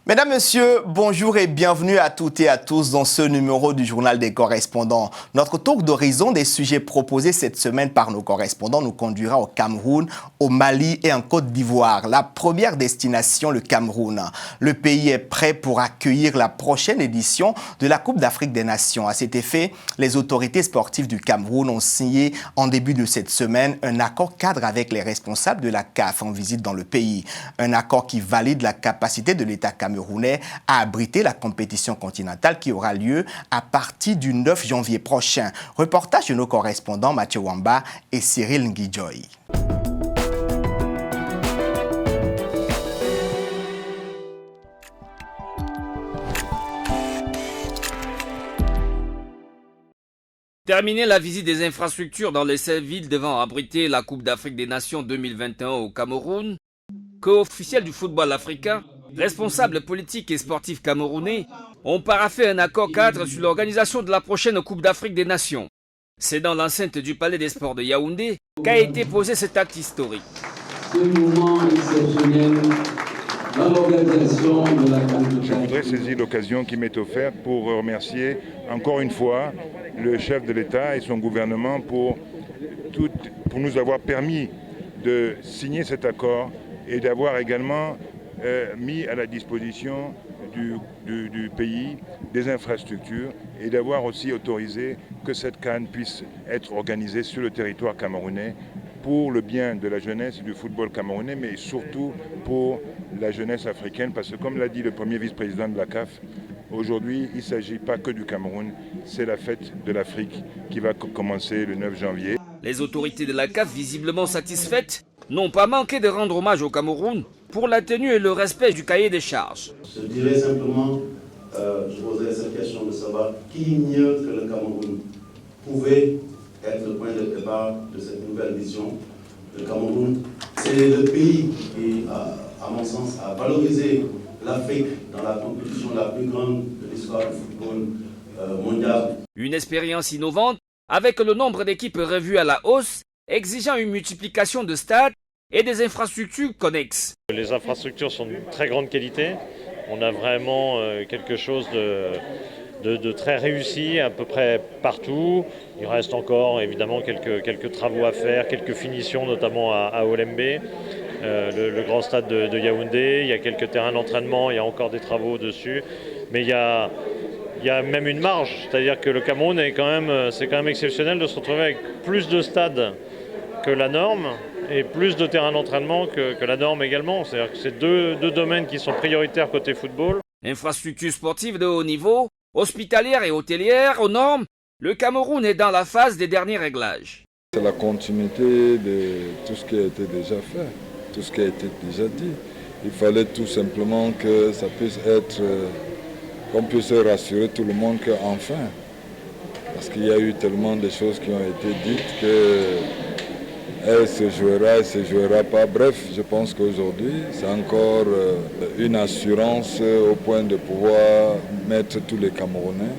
Mesdames, Messieurs, bonjour et bienvenue à toutes et à tous dans ce numéro du Journal des correspondants. Notre tour d'horizon des sujets proposés cette semaine par nos correspondants nous conduira au Cameroun, au Mali et en Côte d'Ivoire. La première destination, le Cameroun. Le pays est prêt pour accueillir la prochaine édition de la Coupe d'Afrique des Nations. À cet effet, les autorités sportives du Cameroun ont signé en début de cette semaine un accord cadre avec les responsables de la CAF en visite dans le pays. Un accord qui valide la capacité de l'État camerounais à abriter la compétition continentale qui aura lieu à partir du 9 janvier prochain. Reportage de nos correspondants Mathieu Wamba et Cyril Nguidjoy. Terminer la visite des infrastructures dans les 7 villes devant abriter la Coupe d'Afrique des Nations 2021 au Cameroun, co-officiel du football africain, responsables politiques et sportifs camerounais ont paraphé un accord cadre sur l'organisation de la prochaine Coupe d'Afrique des Nations. C'est dans l'enceinte du Palais des Sports de Yaoundé qu'a été posé cet acte historique. Ce moment exceptionnel dans l'organisation de la compétition. Je voudrais saisir l'occasion qui m'est offerte pour remercier encore une fois le chef de l'État et son gouvernement pour nous avoir permis de signer cet accord et d'avoir également mis à la disposition du pays des infrastructures et d'avoir aussi autorisé que cette CAN puisse être organisée sur le territoire camerounais pour le bien de la jeunesse et du football camerounais, mais surtout pour la jeunesse africaine, parce que comme l'a dit le premier vice-président de la CAF, aujourd'hui il ne s'agit pas que du Cameroun, c'est la fête de l'Afrique qui va commencer le 9 janvier. Les autorités de la CAF, visiblement satisfaites, n'ont pas manqué de rendre hommage au Cameroun pour la tenue et le respect du cahier des charges. Je dirais simplement, je poserais cette question de savoir qui mieux que le Cameroun pouvait être le point de départ de cette nouvelle vision. Le Cameroun, c'est le pays qui, à mon sens, a valorisé l'Afrique dans la compétition la plus grande de l'histoire du football mondial. Une expérience innovante avec le nombre d'équipes revues à la hausse, exigeant une multiplication de stades et des infrastructures connexes. Les infrastructures sont de très grande qualité. On a vraiment quelque chose de très réussi à peu près partout. Il reste encore évidemment quelques travaux à faire, quelques finitions notamment à Olembe, le grand stade de Yaoundé. Il y a quelques terrains d'entraînement, il y a encore des travaux dessus. Mais il y a même une marge, c'est-à-dire que le Cameroun c'est quand même exceptionnel de se retrouver avec plus de stades que la norme et plus de terrains d'entraînement que la norme également. C'est-à-dire que c'est deux domaines qui sont prioritaires côté football. Infrastructures sportives de haut niveau, hospitalières et hôtelières aux normes, le Cameroun est dans la phase des derniers réglages. C'est la continuité de tout ce qui a été déjà fait, tout ce qui a été déjà dit. Il fallait tout simplement que ça puisse être, qu'on puisse rassurer tout le monde qu'enfin, parce qu'il y a eu tellement de choses qui ont été dites que elle se jouera pas. Bref, je pense qu'aujourd'hui, c'est encore une assurance au point de pouvoir mettre tous les Camerounais.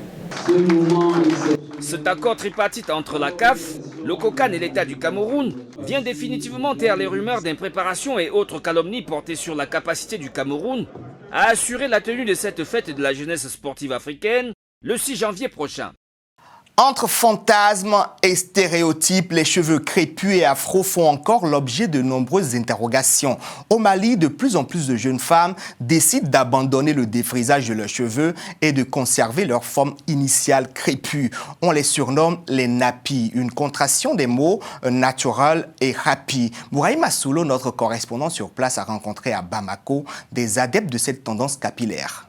Cet accord tripartite entre la CAF, le COCAN et l'État du Cameroun vient définitivement taire les rumeurs d'impréparation et autres calomnies portées sur la capacité du Cameroun à assurer la tenue de cette fête de la jeunesse sportive africaine le 6 janvier prochain. Entre fantasmes et stéréotypes, les cheveux crépus et afro font encore l'objet de nombreuses interrogations. Au Mali, de plus en plus de jeunes femmes décident d'abandonner le défrisage de leurs cheveux et de conserver leur forme initiale crépue. On les surnomme les nappies, une contraction des mots natural et happy. Bouraïma Soulo, notre correspondant sur place, a rencontré à Bamako des adeptes de cette tendance capillaire.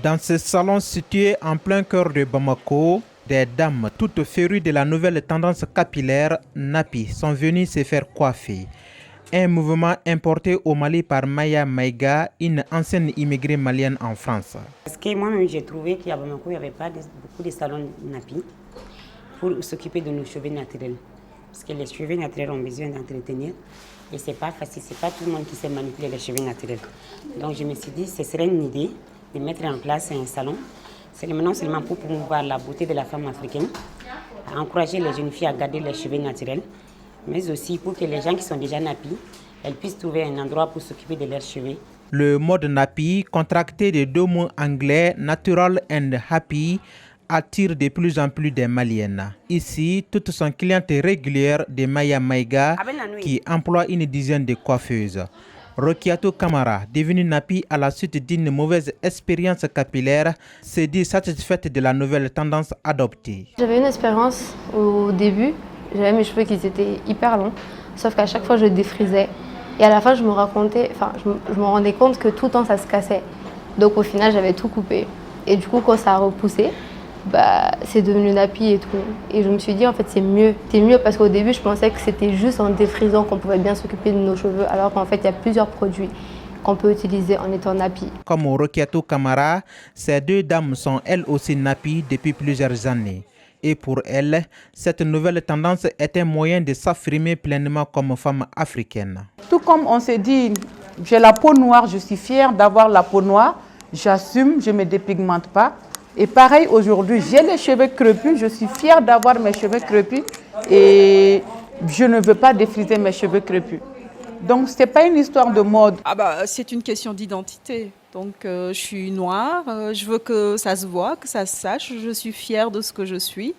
Dans ce salon situé en plein cœur de Bamako, des dames toutes férues de la nouvelle tendance capillaire Napi sont venues se faire coiffer. Un mouvement importé au Mali par Maya Maïga, une ancienne immigrée malienne en France. Parce que moi-même j'ai trouvé qu'à Bamako, il n'y avait pas beaucoup de salons Napi pour s'occuper de nos cheveux naturels. Parce que les cheveux naturels ont besoin d'entretenir et c'est pas facile, c'est pas tout le monde qui sait manipuler les cheveux naturels. Donc je me suis dit, ce serait une idée de mettre en place un salon C'est maintenant seulement pour promouvoir la beauté de la femme africaine, à encourager les jeunes filles à garder leurs cheveux naturels, mais aussi pour que les gens qui sont déjà nappies, elles puissent trouver un endroit pour s'occuper de leurs cheveux. Le mode nappy, contracté des deux mots anglais natural and happy, attire de plus en plus des Maliennes. Ici, toutes sont clientes régulières de Maya Maïga qui emploie une dizaine de coiffeuses. Rokiato Kamara, devenue nappy à la suite d'une mauvaise expérience capillaire, s'est dit satisfaite de la nouvelle tendance adoptée. J'avais une expérience au début, j'avais mes cheveux qui étaient hyper longs, sauf qu'à chaque fois je défrisais. Et à la fin, je me rendais compte que tout le temps ça se cassait. Donc au final, j'avais tout coupé. Et du coup, quand ça a repoussé, c'est devenu nappy et tout. Et je me suis dit, en fait, c'est mieux. C'est mieux parce qu'au début, je pensais que c'était juste en défrisant qu'on pouvait bien s'occuper de nos cheveux, alors qu'en fait, il y a plusieurs produits qu'on peut utiliser en étant nappy. Comme Rokiato Kamara, ces deux dames sont elles aussi nappy depuis plusieurs années. Et pour elles, cette nouvelle tendance est un moyen de s'affirmer pleinement comme femme africaine. Tout comme on s'est dit, j'ai la peau noire, je suis fière d'avoir la peau noire, j'assume, je ne me dépigmente pas. Et pareil, aujourd'hui, j'ai les cheveux crépus, je suis fière d'avoir mes cheveux crépus et je ne veux pas défriser mes cheveux crépus. Donc, ce n'est pas une histoire de mode. C'est une question d'identité. Donc, je suis noire, je veux que ça se voit, que ça se sache. Je suis fière de ce que je suis.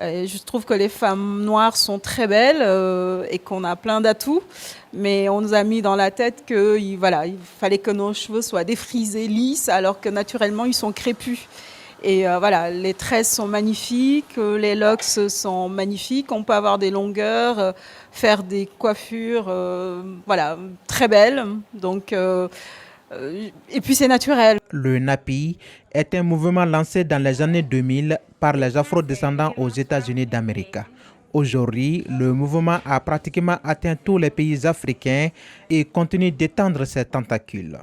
Je trouve que les femmes noires sont très belles et qu'on a plein d'atouts. Mais on nous a mis dans la tête qu'il fallait que nos cheveux soient défrisés, lisses, alors que naturellement, ils sont crépus. Et les tresses sont magnifiques, les locks sont magnifiques, on peut avoir des longueurs, faire des coiffures très belles. Donc, et puis c'est naturel. Le nappy est un mouvement lancé dans les années 2000 par les afro-descendants aux États-Unis d'Amérique. Aujourd'hui, le mouvement a pratiquement atteint tous les pays africains et continue d'étendre ses tentacules.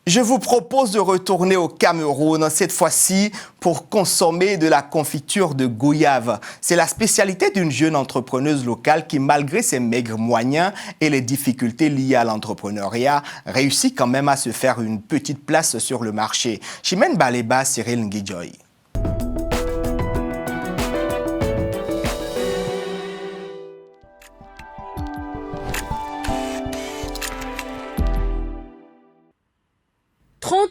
Je vous propose de retourner au Cameroun, cette fois-ci pour consommer de la confiture de goyave. C'est la spécialité d'une jeune entrepreneuse locale qui, malgré ses maigres moyens et les difficultés liées à l'entrepreneuriat, réussit quand même à se faire une petite place sur le marché. Chimène Baleba, Cyril Nguidjoy.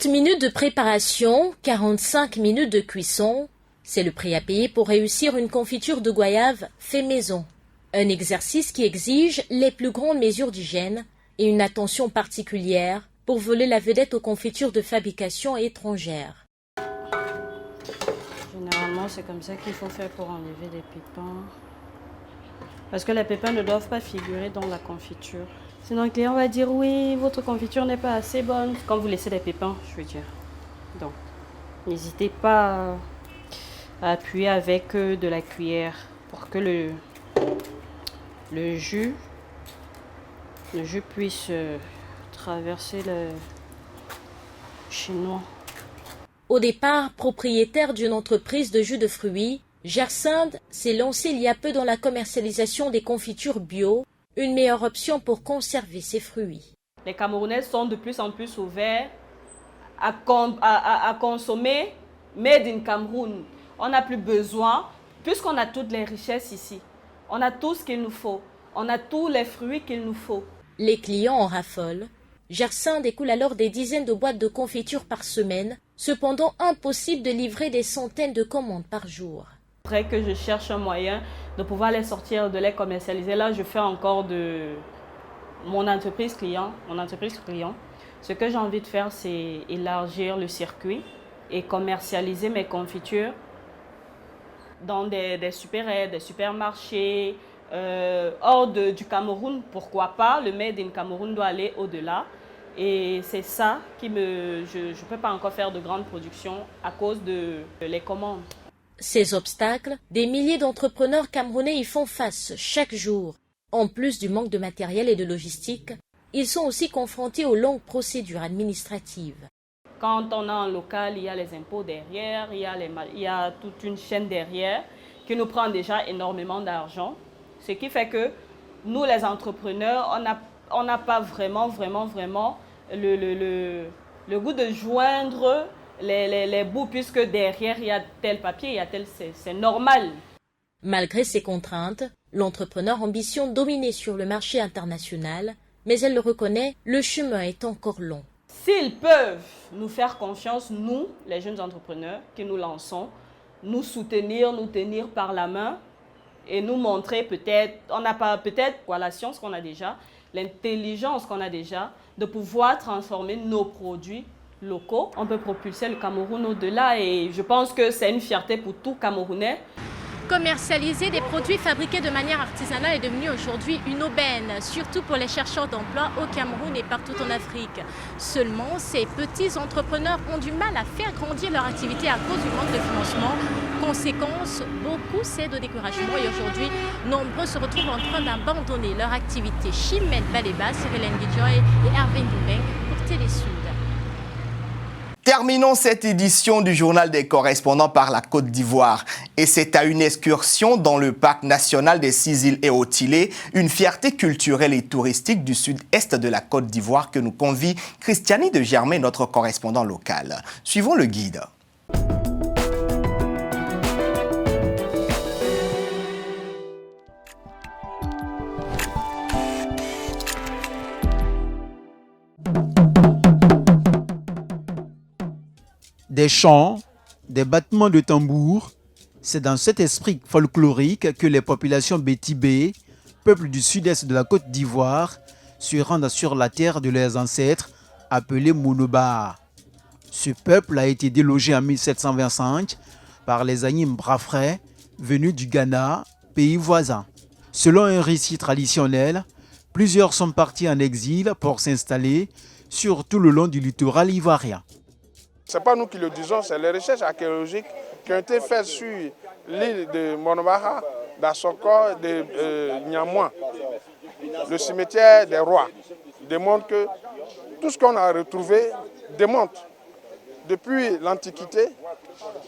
Minutes de préparation, 45 minutes de cuisson, c'est le prix à payer pour réussir une confiture de goyave fait maison. Un exercice qui exige les plus grandes mesures d'hygiène et une attention particulière pour voler la vedette aux confitures de fabrication étrangère. Généralement, c'est comme ça qu'il faut faire pour enlever les pépins. Parce que les pépins ne doivent pas figurer dans la confiture. Sinon, le client va dire oui, votre confiture n'est pas assez bonne. Quand vous laissez des pépins, je veux dire. Donc, n'hésitez pas à appuyer avec de la cuillère pour que le jus puisse traverser le chinois. Au départ, propriétaire d'une entreprise de jus de fruits, Gersinde s'est lancé il y a peu dans la commercialisation des confitures bio, une meilleure option pour conserver ses fruits. Les Camerounais sont de plus en plus ouverts à consommer made in Cameroun. On n'a plus besoin, puisqu'on a toutes les richesses ici. On a tout ce qu'il nous faut. On a tous les fruits qu'il nous faut. Les clients en raffolent. Gersinde écoule alors des dizaines de boîtes de confiture par semaine, cependant impossible de livrer des centaines de commandes par jour. Après que je cherche un moyen de pouvoir les sortir, de les commercialiser, là je fais encore de mon entreprise client. Ce que j'ai envie de faire, c'est élargir le circuit et commercialiser mes confitures dans des supérettes, des supermarchés, hors du Cameroun. Pourquoi pas? Le Made in Cameroun doit aller au-delà. Et c'est ça qui je ne peux pas encore faire de grandes productions à cause de les commandes. Ces obstacles, des milliers d'entrepreneurs camerounais y font face chaque jour. En plus du manque de matériel et de logistique, ils sont aussi confrontés aux longues procédures administratives. Quand on a un local, il y a les impôts derrière, il y a toute une chaîne derrière qui nous prend déjà énormément d'argent. Ce qui fait que nous, les entrepreneurs, on n'a pas vraiment le goût de joindre les bouts, puisque derrière, il y a tel papier, il y a tel... C'est normal. Malgré ces contraintes, l'entrepreneur ambitionne dominer sur le marché international, mais elle le reconnaît, le chemin est encore long. S'ils peuvent nous faire confiance, nous, les jeunes entrepreneurs qui nous lançons, nous soutenir, nous tenir par la main et nous montrer peut-être, on n'a pas peut-être la science qu'on a déjà, l'intelligence qu'on a déjà, de pouvoir transformer nos produits locaux. On peut propulser le Cameroun au-delà et je pense que c'est une fierté pour tout Camerounais. Commercialiser des produits fabriqués de manière artisanale est devenu aujourd'hui une aubaine, surtout pour les chercheurs d'emploi au Cameroun et partout en Afrique. Seulement, ces petits entrepreneurs ont du mal à faire grandir leur activité à cause du manque de financement. Conséquence, beaucoup cèdent au découragement et aujourd'hui, nombreux se retrouvent en train d'abandonner leur activité. Chimène Baléba, Cyril Nguidjoy et Hervé Ndoubeng pour Télésud. Terminons cette édition du Journal des correspondants par la Côte d'Ivoire. Et c'est à une excursion dans le parc national des 6 îles et Otilé, une fierté culturelle et touristique du sud-est de la Côte d'Ivoire que nous convie Christiani de Germain, notre correspondant local. Suivons le guide. Des chants, des battements de tambour, c'est dans cet esprit folklorique que les populations Bétibé, peuple du sud-est de la Côte d'Ivoire, se rendent sur la terre de leurs ancêtres, appelée Monoba. Ce peuple a été délogé en 1725 par les Anyim Brafrais, venus du Ghana, pays voisin. Selon un récit traditionnel, plusieurs sont partis en exil pour s'installer sur tout le long du littoral ivoirien. Ce n'est pas nous qui le disons, c'est les recherches archéologiques qui ont été faites sur l'île de Monobaha, d'Assoko, de Niamouan. Le cimetière des rois démontre que tout ce qu'on a retrouvé démontre. Depuis l'Antiquité,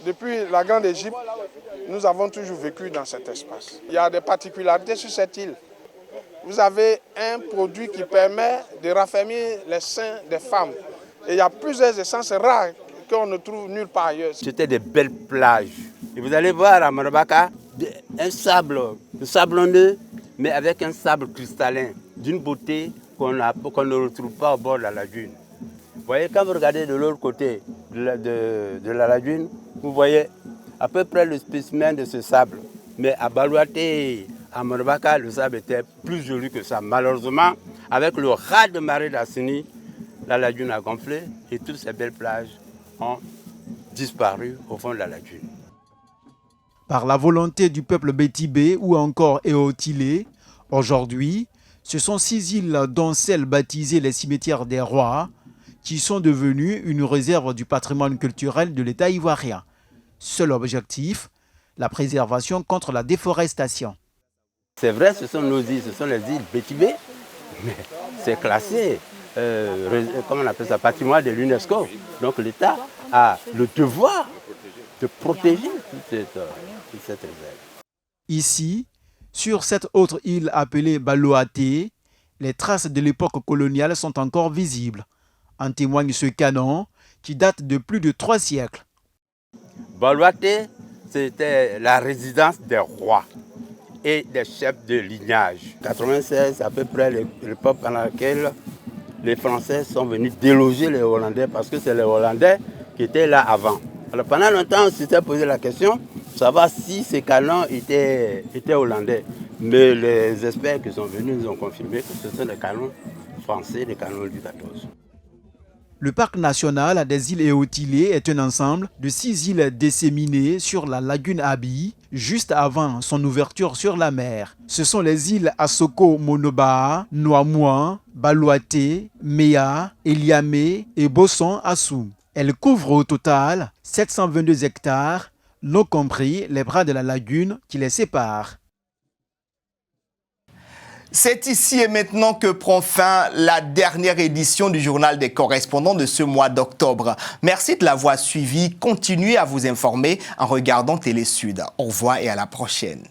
depuis la Grande Égypte, nous avons toujours vécu dans cet espace. Il y a des particularités sur cette île. Vous avez un produit qui permet de raffermir les seins des femmes. Et il y a plusieurs essences rares qu'on ne trouve nulle part ailleurs. C'était des belles plages. Et vous allez voir à Monobaka, un sable sablonneux, mais avec un sable cristallin, d'une beauté qu'on ne retrouve pas au bord de la lagune. Vous voyez, quand vous regardez de l'autre côté de la lagune, vous voyez à peu près le spécimen de ce sable. Mais à Balouaté, à Monobaka, le sable était plus joli que ça. Malheureusement, avec le raz de marée d'Assini, la lagune a gonflé et toutes ces belles plages ont disparu au fond de la lagune. Par la volonté du peuple Bétibé ou encore Eotilé, aujourd'hui, ce sont 6 îles, dont celle baptisée les cimetières des rois, qui sont devenues une réserve du patrimoine culturel de l'État ivoirien. Seul objectif, la préservation contre la déforestation. C'est vrai, ce sont nos îles, ce sont les îles Bétibé, mais c'est classé. Comment on appelle ça, patrimoine de l'UNESCO. Donc l'État a le devoir de protéger toute cette réserve. Ici, sur cette autre île appelée Balouaté, les traces de l'époque coloniale sont encore visibles. En témoigne ce canon qui date de plus de 3 siècles. Balouaté, c'était la résidence des rois et des chefs de lignage. 96, c'est à peu près l'époque dans laquelle les Français sont venus déloger les Hollandais parce que c'est les Hollandais qui étaient là avant. Alors pendant longtemps, on s'était posé la question de savoir si ces canons étaient hollandais. Mais les experts qui sont venus nous ont confirmé que ce sont des canons français, des canons du 14. Le parc national des îles Eotilé est un ensemble de 6 îles disséminées sur la lagune Abi, juste avant son ouverture sur la mer. Ce sont les îles Assoko Monoba, Noamouan, Balouaté, Méa, Eliamé et Bosson Assoum. Elles couvrent au total 722 hectares, non compris les bras de la lagune qui les séparent. C'est ici et maintenant que prend fin la dernière édition du Journal des correspondants de ce mois d'octobre. Merci de l'avoir suivi. Continuez à vous informer en regardant Télé Sud. Au revoir et à la prochaine.